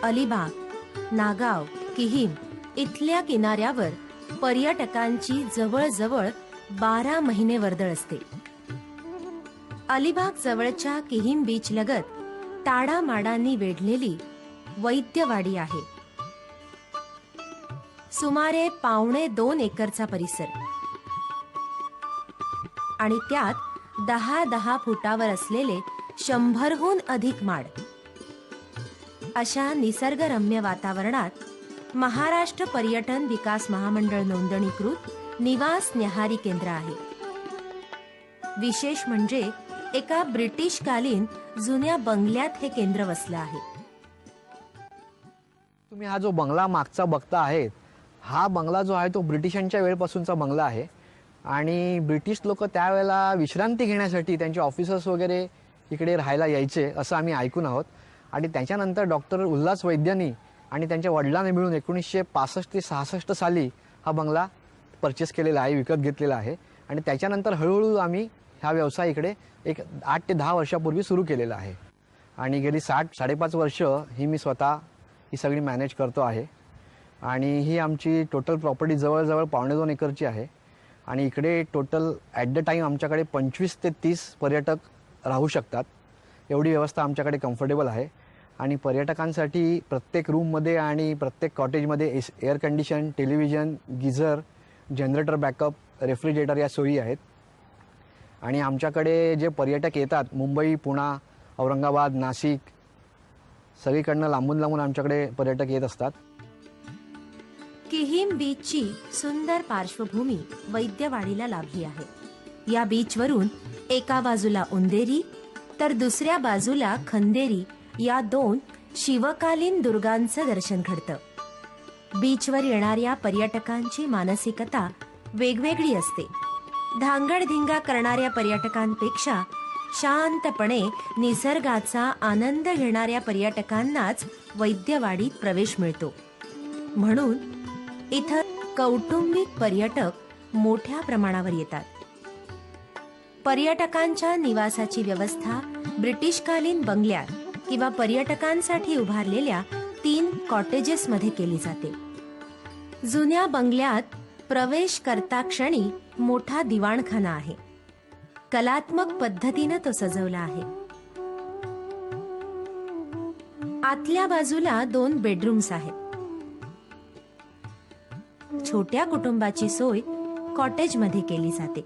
अलिबाग, नागाव, किहीम इथल्या किनाऱ्यावर पर्यटकांची जवळजवळ 12 महिने वर्दळ असते. अलिबाग जवळच्या किहीम बीच लगत ताडामाडांनी वेढलेली वैद्यवाडी आहे. सुमारे 1.25 एकरचा परिसर आणि त्यात 10-10 फुटावर असलेले 100हून अधिक माड. अशा निसर्गरम्य वातावरणात महाराष्ट्र पर्यटन विकास महामंडळ नोंदणीकृत निवास न्याहारी केंद्र आहे. विशेष म्हणजे एका ब्रिटिशकालीन जुन्या बंगल्यात हे केंद्र वसलं आहे. तुम्ही हा जो बंगला मागचा बघता आहे, हा बंगला जो आहे तो ब्रिटिशांच्या वेळपासूनचा बंगला आहे आणि ब्रिटिश लोक त्यावेळेला विश्रांती घेण्यासाठी त्यांचे ऑफिसर्स वगैरे इकडे राहायला यायचे असं आम्ही ऐकून आहोत. आणि त्याच्यानंतर डॉक्टर उल्हास वैद्यांनी आणि त्यांच्या वडिलांनी मिळून 1965 ते 66 साली हा बंगला परचेस केलेला आहे, विकत घेतलेला आहे. आणि त्याच्यानंतर हळूहळू आम्ही हा व्यवसाय इकडे एक 8 ते 10 वर्षापूर्वी सुरू केलेला आहे आणि गेली 5.5 वर्ष ही मी स्वतः ही सगळी मॅनेज करतो आहे. आणि ही आमची टोटल प्रॉपर्टी जवळजवळ 1.25 एकरची आहे आणि इकडे टोटल ॲट द टाईम आमच्याकडे 25 ते 30 पर्यटक राहू शकतात. एवढी व्यवस्था आमच्याकडे कम्फर्टेबल आहे. आणि पर्यटकांसाठी प्रत्येक रूममध्ये आणि प्रत्येक कॉटेजमध्ये air condition, television, geyser, generator backup, refrigerator या सोयी आहेत. आणि आमच्याकडे जे पर्यटक येतात मुंबई, पुणे, औरंगाबाद, नाशिक सगळीकडनं लांबून लांबून आमच्याकडे पर्यटक येत असतात. किहीम बीचची सुंदर पार्श्वभूमी वैद्यवाडीला लाभली आहे. या बीचवरून एका बाजूला उंदेरी तर दुसऱ्या बाजूला खंदेरी या 2 शिवकालीन दुर्गांचं दर्शन घडतं. बीचवर येणाऱ्या पर्यटकांची मानसिकता वेगवेगळी असते. धांगडधिंगा करणाऱ्या पर्यटकांपेक्षा शांतपणे निसर्गाचा आनंद घेणाऱ्या पर्यटकांनाच वैद्यवाडीत प्रवेश मिळतो. म्हणून इथं कौटुंबिक पर्यटक मोठ्या प्रमाणावर येतात. पर्यटकांच्या निवासाची व्यवस्था ब्रिटिशकालीन बंगल्यात किंवा पर्यटकांसाठी उभारलेल्या 3 कॉटेजेसमध्ये केली जाते. जुन्या बंगल्यात प्रवेश करता क्षणी मोठा दिवाणखाना आहे. कलात्मक पद्धतीनं तो सजवला आहे. आतल्या बाजूला 2 बेडरूम्स आहेत. छोट्या कुटुंबाची सोय कॉटेजमध्ये केली जाते.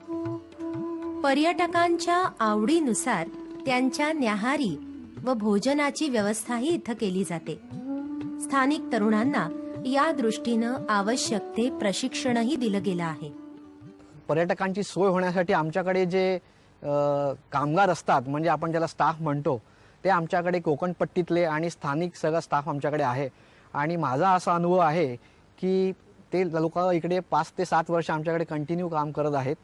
पर्यटकांच्या आवडीनुसार त्यांच्या न्याहारी व भोजनाची व्यवस्थाही इथं केली जाते. स्थानिक तरुणांना या दृष्टीनं आवश्यक ते प्रशिक्षणही दिलं गेलं आहे. पर्यटकांची सोय होण्यासाठी आमच्याकडे जे कामगार असतात म्हणजे आपण ज्याला स्टाफ म्हणतो ते आमच्याकडे कोकणपट्टीतले आणि स्थानिक सगळा स्टाफ आमच्याकडे आहे. आणि माझा असा अनुभव आहे की ते लोक इकडे 5 ते 7 वर्ष आमच्याकडे कंटिन्यू काम करत आहेत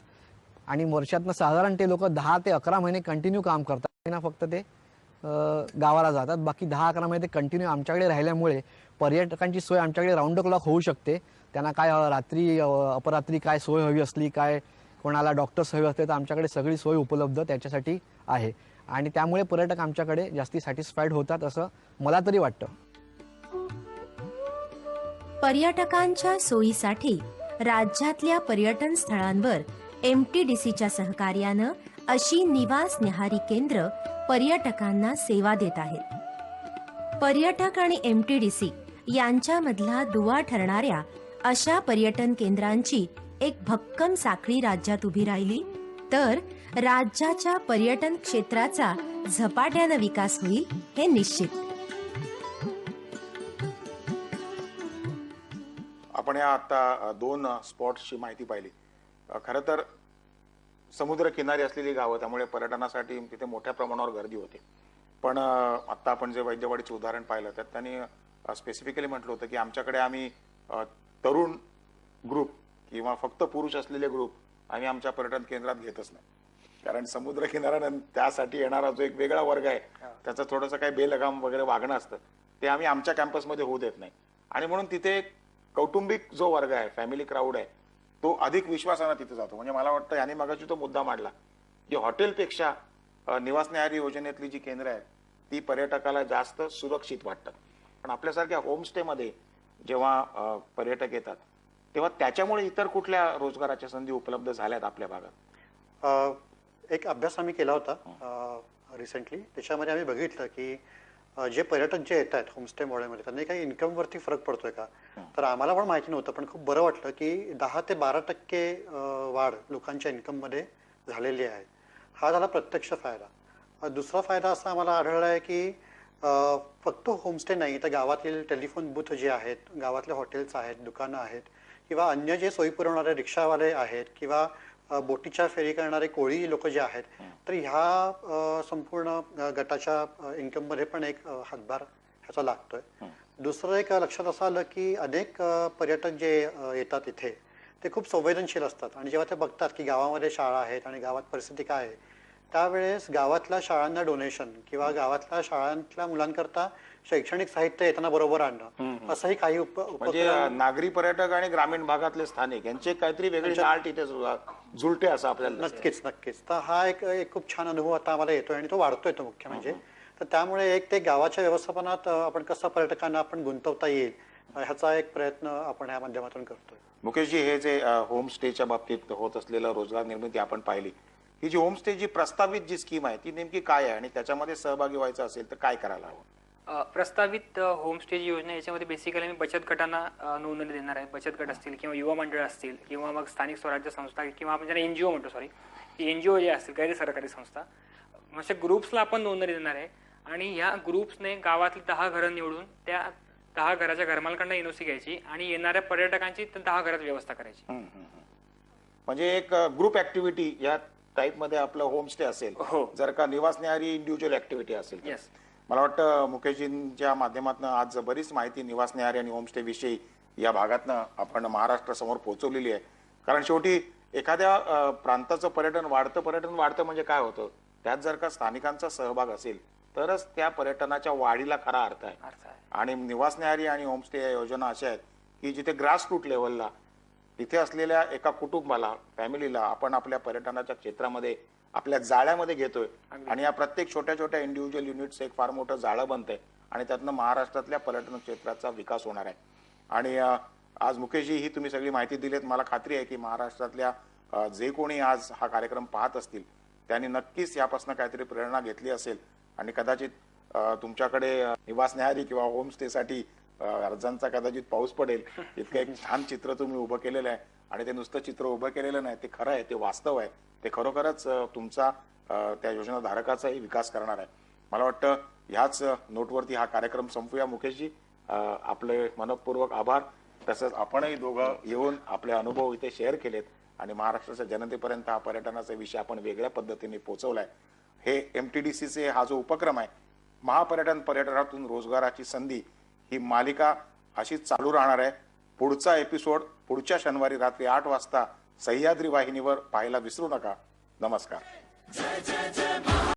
आणि वर्षातनं साधारण ते लोक 10 ते 11 महिने कंटिन्यू काम करतात ना. फक्त ते गावाला जातात. बाकी 10-11 महिने ते कंटिन्यू आमच्याकडे राहिल्यामुळे पर्यटकांची सोय आमच्याकडे राऊंड द क्लॉक होऊ शकते. त्यांना काय रात्री अपरात्री काय सोय हवी असली, काय कोणाला डॉक्टर्स हवे असते तर आमच्याकडे सगळी सोय उपलब्ध त्याच्यासाठी आहे. आणि त्यामुळे पर्यटक आमच्याकडे जास्ती सॅटिस्फाईड होतात असं मला तरी वाटतं. पर्यटकांच्या सोयीसाठी राज्यातल्या पर्यटन स्थळांवर MTDCच्या सहकार्यानं अशी निवास न्याहारी केंद्र पर्यटकांना सेवा देत आहेत. पर्यटक आणि MTDC यांच्यामधला दुवा ठरणाऱ्या अशा पर्यटन केंद्रांची एक भक्कम साखळी राज्यात उभी राहिली तर राज्याच्या पर्यटन क्षेत्राचा झपाट्यानं विकास होईल हे निश्चित. आपण या आता 2 स्पॉट्सची माहिती पाहिली. खरं तर समुद्र किनारी असलेली गावं त्यामुळे पर्यटनासाठी तिथे मोठ्या प्रमाणावर गर्दी होते. पण आता आपण जे वैद्यवाडीचे उदाहरण पाहिलं तर त्यांनी स्पेसिफिकली म्हटलं होतं की आमच्याकडे आम्ही तरुण ग्रुप किंवा फक्त पुरुष असलेले ग्रुप आम्ही आमच्या पर्यटन केंद्रात घेतच नाही. कारण समुद्र किनाऱ्यानंतर त्यासाठी येणारा जो एक वेगळा वर्ग आहे त्याचं थोडंसं काही बेलगाम वगैरे वागणं असतं ते आम्ही आमच्या कॅम्पसमध्ये होऊ देत नाही. आणि म्हणून तिथे कौटुंबिक जो वर्ग आहे, फॅमिली क्राऊड आहे, तो अधिक विश्वासाने तिथे जातो. म्हणजे मला वाटतं याने मगाशी तो मुद्दा मांडला की हॉटेलपेक्षा निवास न्याहारी योजनेतली जी केंद्र आहेत ती पर्यटकाला जास्त सुरक्षित वाटतात. पण आपल्यासारख्या होमस्टेमध्ये जेव्हा पर्यटक येतात तेव्हा त्याच्यामुळे इतर कुठल्या रोजगाराच्या संधी उपलब्ध झाल्यात आपल्या भागात? एक अभ्यास आम्ही केला होता रिसेंटली. त्याच्यामध्ये आम्ही बघितलं की जे पर्यटक जे येत आहेत होमस्टे मॉडेलमध्ये त्यांनी काही इन्कमवरती फरक पडतोय का. तर आम्हाला पण माहिती नव्हतं, पण खूप बरं वाटलं की 10 ते 12% वाढ लोकांच्या इन्कममध्ये झालेली आहे. हा झाला प्रत्यक्ष फायदा. दुसरा फायदा असा आम्हाला आढळला आहे की फक्त होमस्टे नाही तर गावातील टेलिफोन बूथ जे आहेत, गावातले हॉटेल्स आहेत, दुकानं आहेत किंवा अन्य जे सोयी पुरवणारे रिक्षावाले आहेत किंवा बोटीच्या फेरी करणारे कोळी लोक जे आहेत, तर ह्या संपूर्ण गटाच्या इन्कममध्ये पण एक हातभार ह्याचा लागतोय. दुसरं एक लक्षात असं आलं की अनेक पर्यटक जे येतात इथे ते खूप संवेदनशील असतात आणि जेव्हा ते बघतात की गावामध्ये शाळा आहेत आणि गावात परिस्थिती काय आहे, त्यावेळेस गावातल्या शाळांना डोनेशन किंवा गावातल्या शाळांतल्या मुलांकरता शैक्षणिक साहित्य येताना बरोबर आणणं असंही काही म्हणजे नागरी पर्यटक आणि ग्रामीण भागातले स्थानिक यांचे काहीतरी वेगळे नाळ तिथे जुळते असं आपल्याला दिसतंय. नक्कीच नक्कीच. तर हा एक खूप छान अनुभव आता आम्हाला येतोय आणि तो वाढतोय तो मुख्य म्हणजे. तर त्यामुळे एक ते गावाच्या व्यवस्थापनात आपण कसं पर्यटकांना आपण गुंतवता येईल ह्याचा एक प्रयत्न आपण ह्या माध्यमातून करतोय. मुकेशजी, हे जे होमस्टेच्या बाबतीत होत असलेलं रोजगार निर्मिती आपण पाहिली, ही जी होमस्टे जी प्रस्तावित जी स्कीम आहे ती नेमकी काय आहे आणि त्याच्यामध्ये सहभागी व्हायचं असेल तर काय करायला हवं? प्रस्तावित होमस्टे योजना याच्यामध्ये बेसिकली आम्ही बचत गटांना नोंदणी देणार आहे. बचत गट असतील किंवा युवा मंडळ असतील किंवा मग स्थानिक स्वराज्य संस्था किंवा आपण ज्यांना NGO म्हणतो, सॉरी, NGO जे असतील गैर सरकारी संस्था, अशा ग्रुप्सला आपण नोंदणी देणार आहे आणि या ग्रुप्सने गावातली 10 घरं निवडून त्या 10 घराच्या घरमालकांना NOC घ्यायची आणि येणाऱ्या पर्यटकांची 10 घरात व्यवस्था करायची. म्हणजे एक ग्रुप ऍक्टिव्हिटी या टाइप मध्ये आपलं होमस्टे असेल, जर का निवास न्याहारी इंडिव्हिज्युअल ऍक्टिव्हिटी असेल. येस. मला वाटतं मुकेशजींच्या माध्यमातून आज बरीच माहिती निवास न्याहारी आणि होमस्टे विषयी या भागातनं आपण महाराष्ट्रासमोर पोहोचवलेली आहे. कारण शेवटी एखाद्या प्रांताचं पर्यटन वाढतं म्हणजे काय होतं, त्यात जर का स्थानिकांचा सहभाग असेल तरच त्या पर्यटनाच्या वाढीला खरा अर्थ आहे. आणि निवास न्याहारी आणि होमस्टे या योजना अशा आहेत की जिथे ग्रासरूट लेवलला तिथे असलेल्या एका कुटुंबाला, फॅमिलीला आपण आपल्या पर्यटनाच्या क्षेत्रामध्ये आपल्या जाळ्यामध्ये घेतोय आणि या प्रत्येक छोट्या छोट्या इंडिव्हिज्युअल युनिट्स एक फार मोठं जाळं बनतंय आणि त्यातनं महाराष्ट्रातल्या पर्यटन क्षेत्राचा विकास होणार आहे. आणि आज मुकेशजी ही तुम्ही सगळी माहिती दिलीत. मला खात्री आहे की महाराष्ट्रातल्या जे कोणी आज हा कार्यक्रम पाहत असतील त्यांनी नक्कीच यापासून काहीतरी प्रेरणा घेतली असेल आणि कदाचित तुमच्याकडे निवास न्याहारी किंवा होमस्टेसाठी अर्जांचा कदाचित पाऊस पडेल इतकं एक छान चित्र तुम्ही उभं केलेलं आहे. आणि ते नुसतं चित्र उभं केलेलं नाही, ते खरं आहे, ते वास्तव आहे, ते खरोखरच तुमचा त्या योजना धारकाचाही विकास करणार आहे. मला वाटतं ह्याच नोटवरती हा कार्यक्रम संपूया. मुकेशजी, आपले मनपूर्वक आभार. तसंच आपणही दोघं येऊन आपले अनुभव इथे शेअर केलेत आणि महाराष्ट्राच्या जनतेपर्यंत हा पर्यटनाचा विषय आपण वेगळ्या पद्धतीने पोहोचवलाय. हे MTDCचे हा जो उपक्रम आहे, पर्यटनातून रोजगाराची संधी, ही मालिका अशीच चालू राहणार आहे. पुढचा एपिसोड पुढच्या शनिवारी रात्री 8 वाजता सह्याद्री वाहिनीवर पाहायला विसरू नका. नमस्कार.